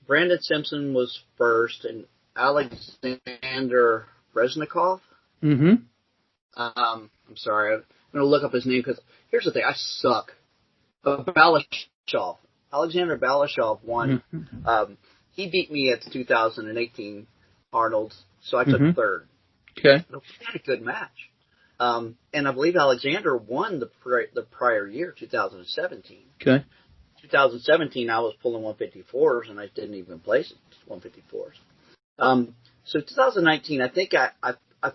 Brandon Simpson was first, and Alexander Reznikov. I'm sorry, I going to look up his name because here's the thing. I suck. Balashov. Alexander Balashov won. He beat me at the 2018 Arnold, so I took third. Okay. We had a good match. And I believe Alexander won the prior year, 2017. Okay. 2017, I was pulling 154s, and I didn't even place 154s. So 2019, I think I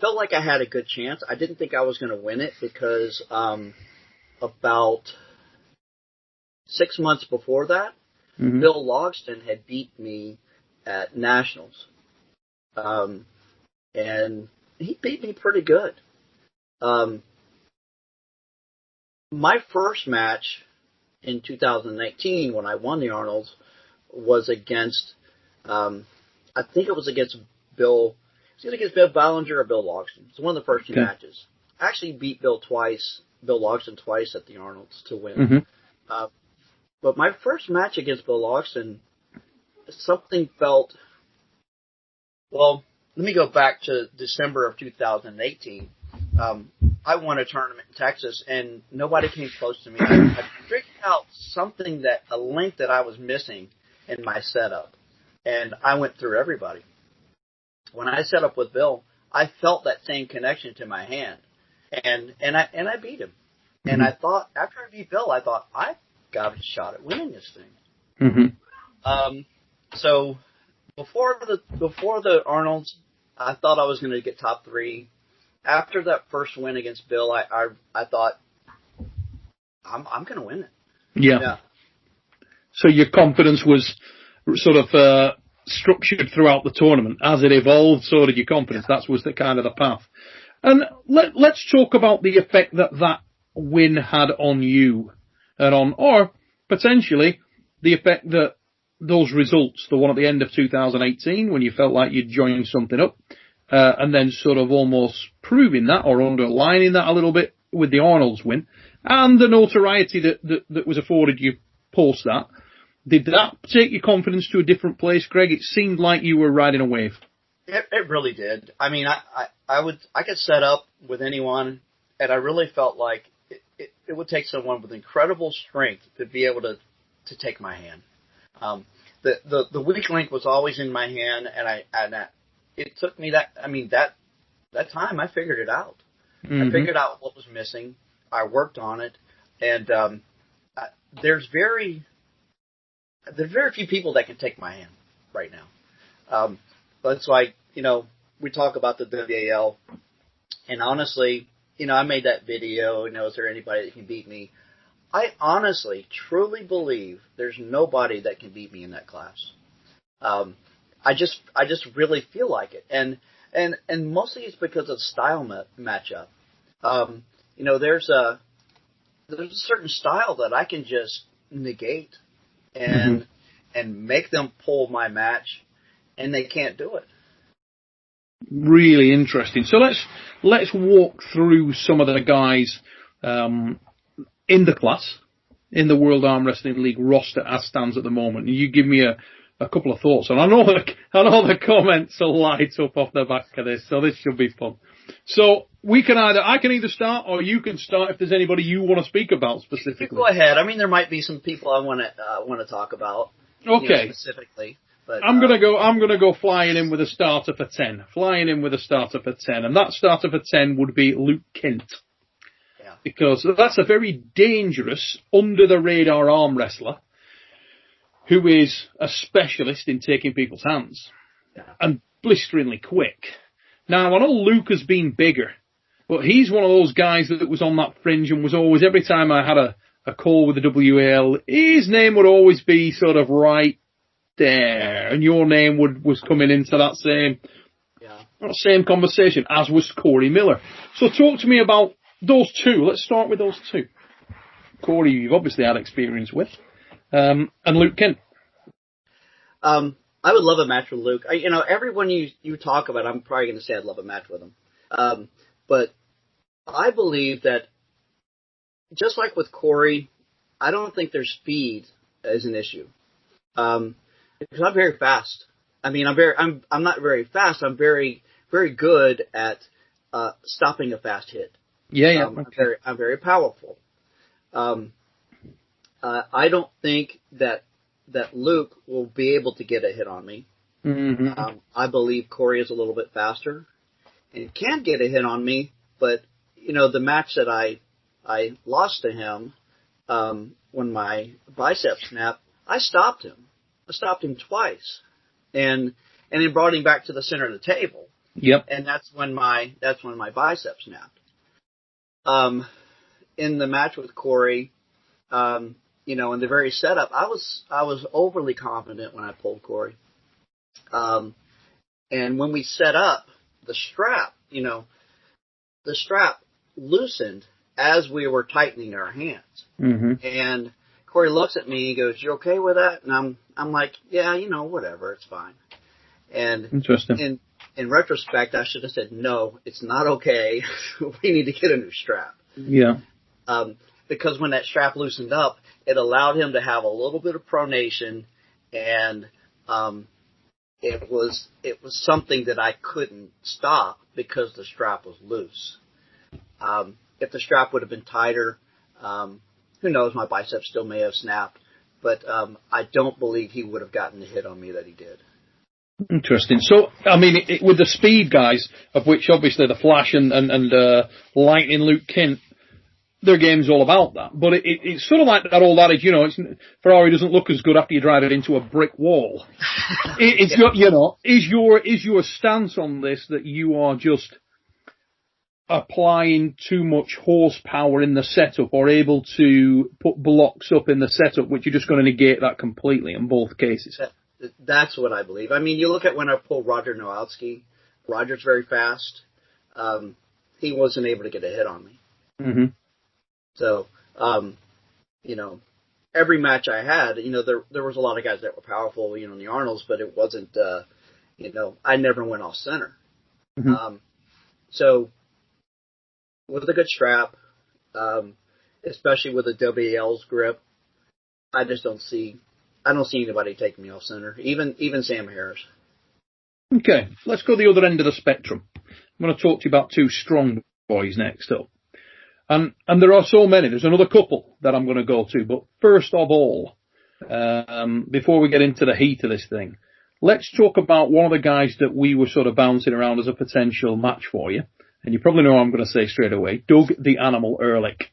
felt like I had a good chance. I didn't think I was going to win it because about 6 months before that, Bill Logston had beat me at Nationals. And he beat me pretty good. My first match in 2019 when I won the Arnolds was against, I think it was against Bill Ballinger or Bill Logston. It's one of the first two matches. I actually beat Bill Logston twice at the Arnolds to win. But my first match against Bill Logston, something felt, well, let me go back to December of 2018. I won a tournament in Texas, and nobody came close to me. I figured out a link that I was missing in my setup, and I went through everybody. When I set up with Bill, I felt that same connection to my hand, and I beat him. And I thought, after I beat Bill, I thought, I've got a shot at winning this thing. So before the Arnolds, I thought I was going to get top 3. After that first win against Bill, I thought, I'm going to win it. Yeah. So your confidence was sort of structured throughout the tournament. As it evolved, so did your confidence. That was the kind of the path. And let's talk about the effect that win had on you, and or potentially the effect that those results, the one at the end of 2018 when you felt like you'd joined something up, and then sort of almost proving that or underlining that a little bit with the Arnold's win, and the notoriety that was afforded you post that. Did that take your confidence to a different place, Greg? It seemed like you were riding a wave. It really did. I mean, I could set up with anyone, and I really felt like it would take someone with incredible strength to be able to take my hand. The weak link was always in my hand, and it took me that time I figured it out. I figured out what was missing. I worked on it, and there's very few people that can take my hand right now. But it's like, we talk about the WAL, and honestly, I made that video, is there anybody that can beat me? I honestly, truly believe there's nobody that can beat me in that class. I just really feel like it. And mostly it's because of style matchup. There's a certain style that I can just negate and make them pull my match, and they can't do it. Really interesting. So let's walk through some of the guys in the class, in the World Arm Wrestling League roster as stands at the moment. And you give me a couple of thoughts. And I know the comments will light up off the back of this, so this should be fun. So I can either start or you can start if there's anybody you want to speak about specifically. Go ahead. I mean, there might be some people I want to talk about. Okay. Specifically. But, I'm gonna go flying in with a starter for 10. And that starter for 10 would be Luke Kent. Yeah. Because that's a very dangerous, under the radar arm wrestler who is a specialist in taking people's hands. Yeah. And blisteringly quick. Now I know Luke has been bigger, but he's one of those guys that was on that fringe and was always, every time I had a call with the WAL, his name would always be sort of right there, and your name was coming into that same conversation, as was Corey Miller. So talk to me about those two. Let's start with those two. Corey, you've obviously had experience with, and Luke Kent. I would love a match with Luke. Everyone you talk about, I'm probably going to say I'd love a match with him. But I believe that just like with Corey, I don't think their speed is an issue. Because I'm very fast. I mean, I'm not very fast. I'm very, very good at stopping a fast hit. Yeah. I'm very powerful. I don't think that Luke will be able to get a hit on me. Mm-hmm. I believe Corey is a little bit faster and can get a hit on me, but the match that I lost to him, when my bicep snapped, I stopped him. I stopped him twice, and then brought him back to the center of the table. Yep. And that's when my bicep snapped. In the match with Corey, in the very setup, I was overly confident when I pulled Corey. And when we set up, the strap loosened as we were tightening our hands. Mm-hmm. And Corey looks at me and goes, "You okay with that?" And I'm like, "Yeah, whatever, it's fine." And interesting. In retrospect, I should have said, "No, it's not okay. We need to get a new strap." Yeah. Because when that strap loosened up, it allowed him to have a little bit of pronation, and it was something that I couldn't stop because the strap was loose. If the strap would have been tighter, who knows, my bicep still may have snapped, but I don't believe he would have gotten the hit on me that he did. Interesting. So, I mean, with the speed guys, of which obviously the Flash and Lightning Luke Kent, their game's all about that. But it's sort of like that old adage, Ferrari doesn't look as good after you drive it into a brick wall. Is your stance on this that you are just applying too much horsepower in the setup, or able to put blocks up in the setup, which you're just going to negate that completely in both cases? That's what I believe. I mean, you look at when I pulled Roger Nowalski. Roger's very fast. He wasn't able to get a hit on me. Mm-hmm. So, every match I had, there was a lot of guys that were powerful, in the Arnolds, but it wasn't, I never went off center. Mm-hmm. So, with a good strap, especially with a WL's grip, I don't see anybody taking me off center, even Sam Harris. Okay, let's go the other end of the spectrum. I'm going to talk to you about two strong boys next up. And there are so many. There's another couple that I'm going to go to. But first of all, before we get into the heat of this thing, let's talk about one of the guys that we were sort of bouncing around as a potential match for you. And you probably know what I'm going to say straight away. Doug the Animal Ehrlich.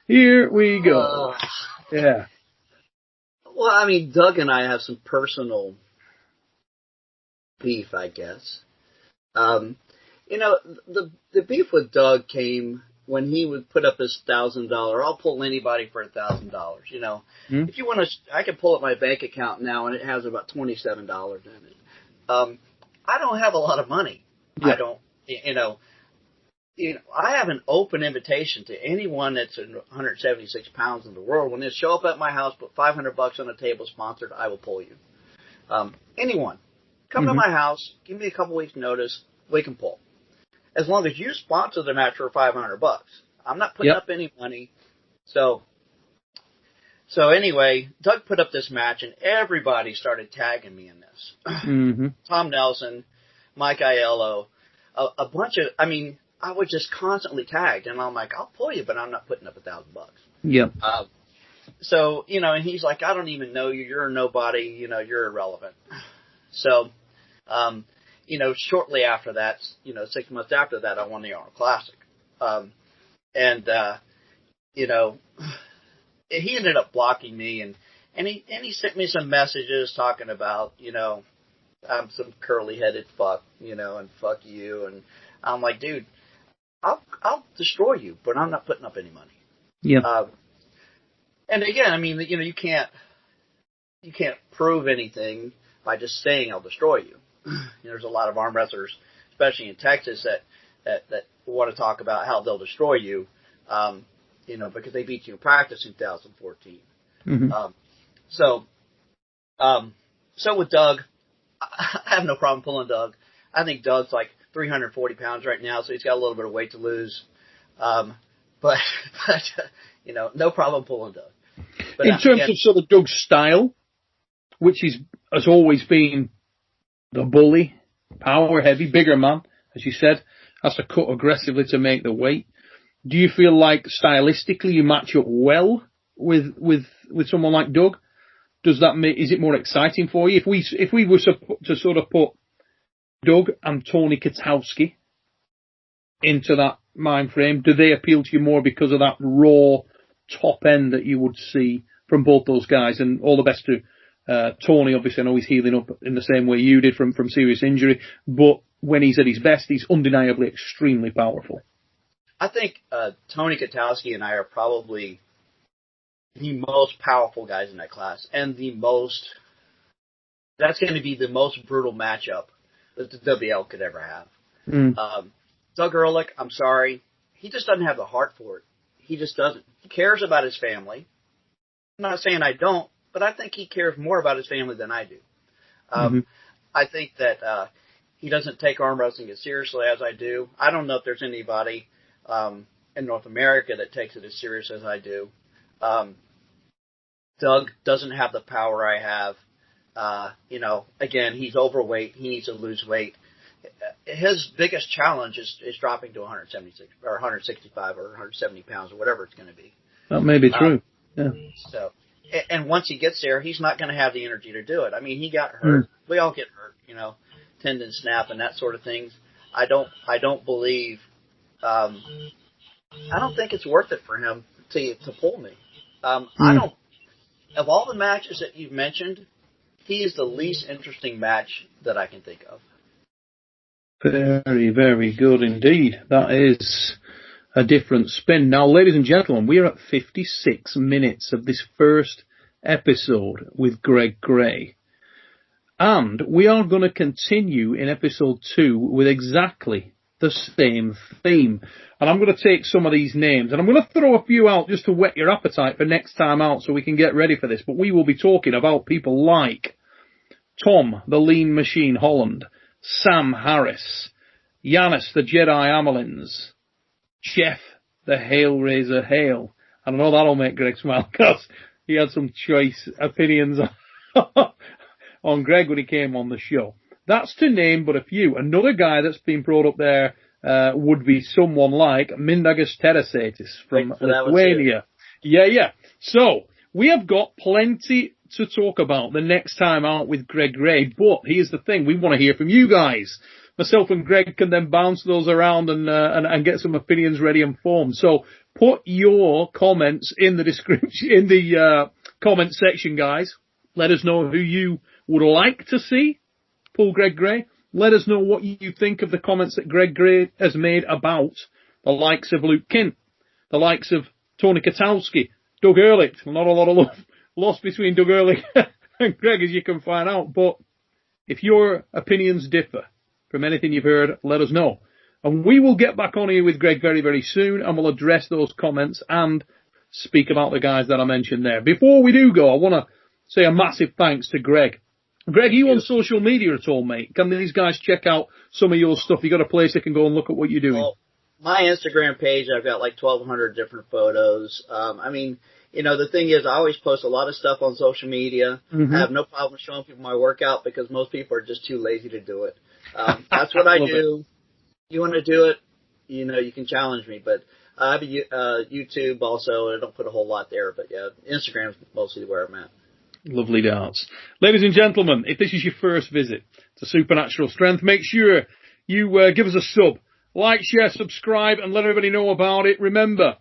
Here we go. Yeah. Well, I mean, Doug and I have some personal beef, I guess. The beef with Doug came when he would put up his $1,000. I'll pull anybody for $1,000. Mm-hmm. If you want to, I can pull up my bank account now, and it has about $27 in it. I don't have a lot of money. Yeah. I don't. I have an open invitation to anyone that's 176 pounds in the world. When they show up at my house, put $500 on the table, sponsored, I will pull you. Anyone, come to my house, give me a couple weeks' notice, we can pull. As long as you sponsor the match for $500, I'm not putting up any money. So anyway, Doug put up this match, and everybody started tagging me in this. Mm-hmm. Tom Nelson, Mike Aiello, a bunch of. I mean, I was just constantly tagged, and I'm like, I'll pull you, but I'm not putting up $1,000. Yep. So, and he's like, I don't even know you. You're a nobody. You're irrelevant. So, shortly after that, 6 months after that, I won the Arnold Classic. He ended up blocking me, and he sent me some messages talking about, I'm some curly-headed fuck, and fuck you. And I'm like, dude, I'll destroy you, but I'm not putting up any money. Yeah. And again, I mean, you can't prove anything by just saying I'll destroy you. There's a lot of arm wrestlers, especially in Texas, that want to talk about how they'll destroy you, because they beat you in practice in 2014. Mm-hmm. So with Doug, I have no problem pulling Doug. I think Doug's like 340 pounds right now, so he's got a little bit of weight to lose. But no problem pulling Doug. But in terms of sort of Doug's style, which has always been the bully, power heavy, bigger man, as you said, has to cut aggressively to make the weight. Do you feel like stylistically you match up well with someone like Doug? Does that is it more exciting for you? If we were to sort of put Doug and Tony Katowski into that mind frame, do they appeal to you more because of that raw top end that you would see from both those guys? And all the best to Tony. Obviously, I know he's healing up in the same way you did from serious injury, but when he's at his best, he's undeniably extremely powerful. I think Tony Katowski and I are probably the most powerful guys in that class, and that's going to be the most brutal matchup that the WL could ever have. Doug Ehrlich, I'm sorry, he just doesn't have the heart for it. He just doesn't. He cares about his family. I'm not saying I don't, but I think he cares more about his family than I do. I think that he doesn't take arm wrestling as seriously as I do. I don't know if there's anybody in North America that takes it as serious as I do. Doug doesn't have the power I have. Again, he's overweight. He needs to lose weight. His biggest challenge is dropping to 176 or 165 or 170 pounds or whatever it's going to be. That may be true. Yeah. So, and once he gets there, he's not going to have the energy to do it. I mean, he got hurt. We all get hurt, tendon snap and that sort of things. I don't believe. I don't think it's worth it for him to pull me. I don't. Of all the matches that you've mentioned, he is the least interesting match that I can think of. Very, very good indeed. That is a different spin. Now, ladies and gentlemen, we are at 56 minutes of this first episode with Greg Gray. And we are going to continue in episode 2 with exactly the same theme. And I'm going to take some of these names and I'm going to throw a few out just to whet your appetite for next time out so we can get ready for this. But we will be talking about people like Tom, the Lean Machine Holland, Sam Harris, Yanis, the Jedi Amelins, Jeff, the Hail Razor Hale. I know that'll make Greg smile because he had some choice opinions on Greg when he came on the show. That's to name but a few. Another guy that's been brought up there would be someone like Mindaugas Terasaitis from Lithuania. Yeah. So, we have got plenty to talk about the next time out with Greg Gray, but here's the thing, we want to hear from you guys. Myself and Greg can then bounce those around and get some opinions ready and formed. So, put your comments in the description, in the comment section, guys. Let us know who you would like to see pull Greg Gray. Let us know what you think of the comments that Greg Gray has made about the likes of Luke Kint, the likes of Tony Katowski, Doug Ehrlich. Not a lot of love lost between Doug Ehrlich and Greg, as you can find out. But if your opinions differ from anything you've heard, let us know. And we will get back on here with Greg very, very soon, and we'll address those comments and speak about the guys that I mentioned there. Before we do go, I want to say a massive thanks to Greg. Greg, are you on social media at all, mate? Can these guys check out some of your stuff? You got a place they can go and look at what you're doing? Well, my Instagram page, I've got like 1,200 different photos. The thing is, I always post a lot of stuff on social media. I have no problem showing people my workout because most people are just too lazy to do it. That's what I do. You want to do it, you can challenge me. But I have a YouTube also, and I don't put a whole lot there. But yeah, Instagram is mostly where I'm at. Lovely darts. Ladies and gentlemen, if this is your first visit to Supernatural Strength, make sure you give us a sub. Like, share, subscribe, and let everybody know about it. Remember,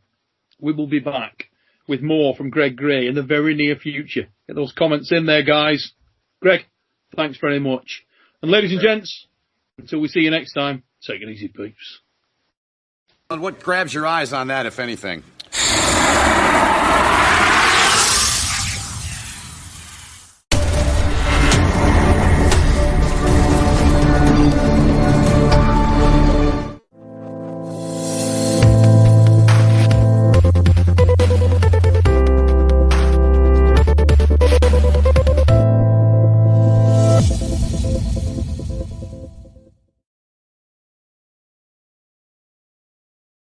we will be back with more from Greg Gray in the very near future. Get those comments in there, guys. Greg, thanks very much. And ladies and gents, until we see you next time, take it easy, peeps. What grabs your eyes on that, if anything?